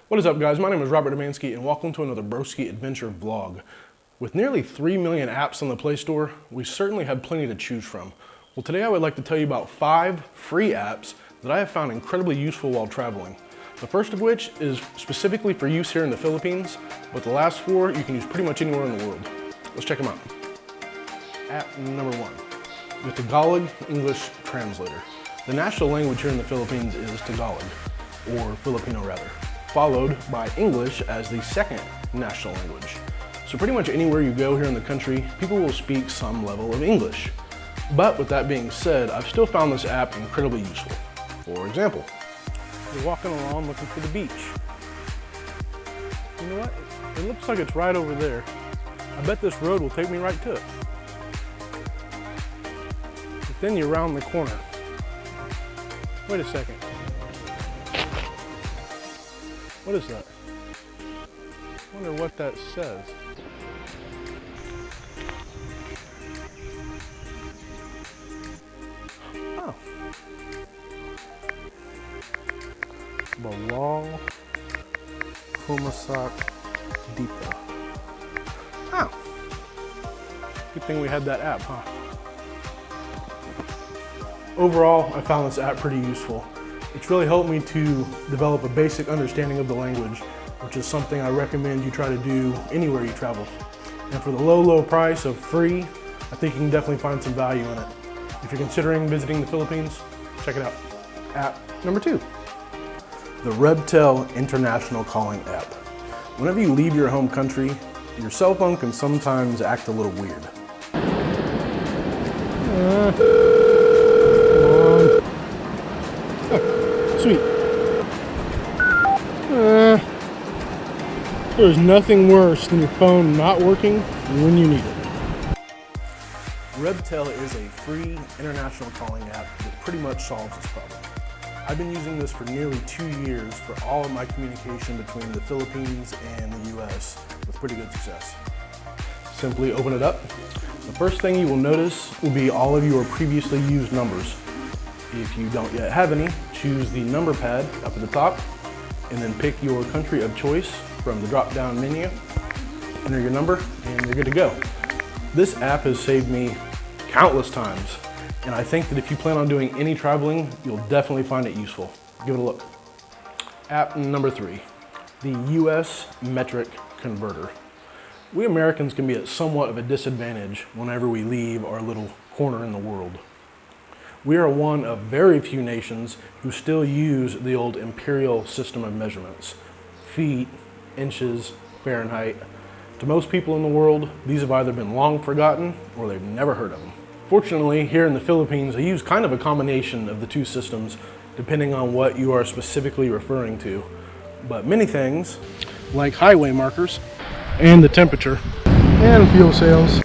What is up, guys? My name is Robert Demansky and welcome to another Broski Adventure vlog. With nearly 3 million apps on the Play Store, we certainly have plenty to choose from. Well, today I would like to tell you about 5 free apps that I have found incredibly useful while traveling. The first of which is specifically for use here in the Philippines, but the last 4 you can use pretty much anywhere in the world. Let's check them out. App number 1, the Tagalog English Translator. The national language here in the Philippines is Tagalog, or Filipino rather, followed by English as the second national language. So pretty much anywhere you go here in the country, people will speak some level of English. But with that being said, I've still found this app incredibly useful. For example, you're walking along looking for the beach. You know what? It looks like it's right over there. I bet this road will take me right to it. But then you round the corner. Wait a second. What is that? I wonder what that says. Oh. Balal Humasak Depot. Oh. Good thing we had that app, huh? Overall, I found this app pretty useful. It's really helped me to develop a basic understanding of the language, which is something I recommend you try to do anywhere you travel. And for the low price of free, I think you can definitely find some value in it. If you're considering visiting the Philippines, check it out. App number 2, the Revtel International Calling app. Whenever you leave your home country, your cell phone can sometimes act a little weird. Sweet. There's nothing worse than your phone not working when you need it. Revtel is a free international calling app that pretty much solves this problem. I've been using this for nearly 2 years for all of my communication between the Philippines and the US with pretty good success. Simply open it up. The first thing you will notice will be all of your previously used numbers. If you don't yet have any, choose the number pad up at the top and then pick your country of choice from the drop-down menu. Enter your number and you're good to go. This app has saved me countless times, and I think that if you plan on doing any traveling, you'll definitely find it useful. Give it a look. App number 3, the US Metric Converter. We Americans can be at somewhat of a disadvantage whenever we leave our little corner in the world. We are one of very few nations who still use the old imperial system of measurements. Feet, inches, Fahrenheit. To most people in the world, these have either been long forgotten or they've never heard of them. Fortunately, here in the Philippines, they use kind of a combination of the two systems depending on what you are specifically referring to. But many things, like highway markers and the temperature and fuel sales,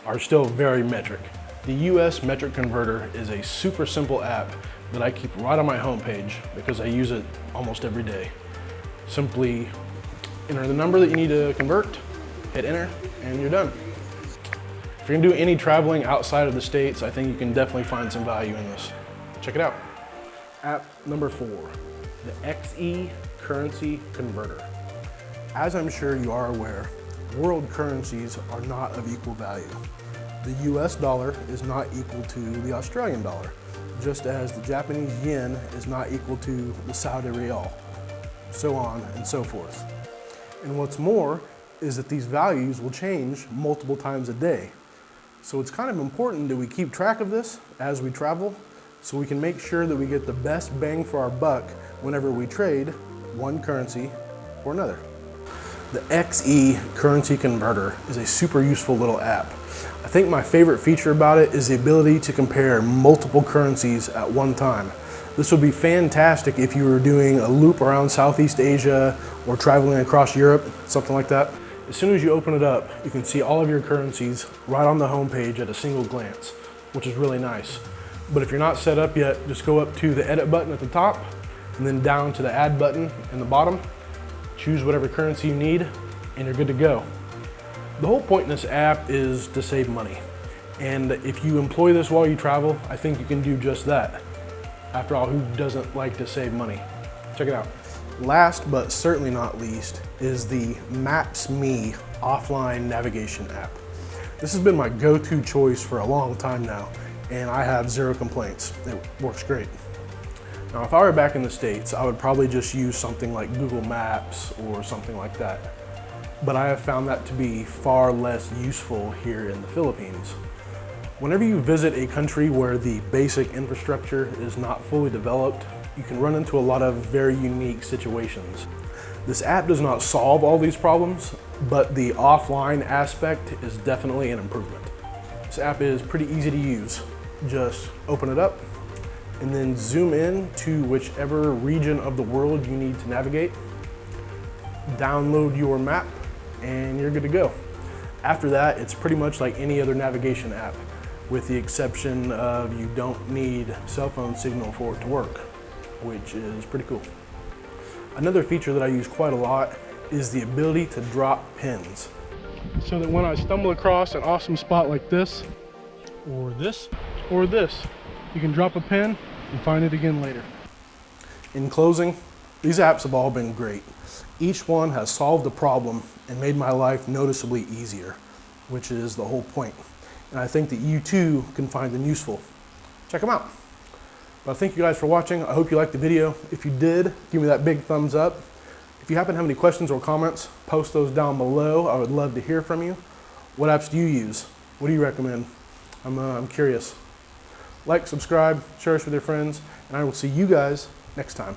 are still very metric. The US Metric Converter is a super simple app that I keep right on my homepage because I use it almost every day. Simply enter the number that you need to convert, hit enter, and you're done. If you're gonna do any traveling outside of the States, I think you can definitely find some value in this. Check it out. App number 4, the XE Currency Converter. As I'm sure you are aware, world currencies are not of equal value. The US dollar is not equal to the Australian dollar, just as the Japanese yen is not equal to the Saudi Riyal, so on and so forth. And what's more is that these values will change multiple times a day. So it's kind of important that we keep track of this as we travel so we can make sure that we get the best bang for our buck whenever we trade one currency for another. The XE Currency Converter is a super useful little app. I think my favorite feature about it is the ability to compare multiple currencies at one time. This would be fantastic if you were doing a loop around Southeast Asia or traveling across Europe, something like that. As soon as you open it up, you can see all of your currencies right on the home page at a single glance, which is really nice. But if you're not set up yet, just go up to the edit button at the top and then down to the add button in the bottom. Choose whatever currency you need and you're good to go. The whole point in this app is to save money. And if you employ this while you travel, I think you can do just that. After all, who doesn't like to save money? Check it out. Last but certainly not least is the MapsMe offline navigation app. This has been my go-to choice for a long time now, and I have zero complaints. It works great. Now, if I were back in the States, I would probably just use something like Google Maps or something like that. But I have found that to be far less useful here in the Philippines. Whenever you visit a country where the basic infrastructure is not fully developed, you can run into a lot of very unique situations. This app does not solve all these problems, but the offline aspect is definitely an improvement. This app is pretty easy to use. Just open it up and then zoom in to whichever region of the world you need to navigate. Download your map and you're good to go. After that, it's pretty much like any other navigation app, with the exception of you don't need cell phone signal for it to work, which is pretty cool. Another feature that I use quite a lot is the ability to drop pins. So that when I stumble across an awesome spot like this, or this, you can drop a pin and find it again later. In closing, these apps have all been great. Each one has solved a problem and made my life noticeably easier, which is the whole point. And I think that you too can find them useful. Check them out. Well, thank you guys for watching. I hope you liked the video. If you did, give me that big thumbs up. If you happen to have any questions or comments, post those down below. I would love to hear from you. What apps do you use? What do you recommend? I'm curious. Like, subscribe, share us with your friends, and I will see you guys next time.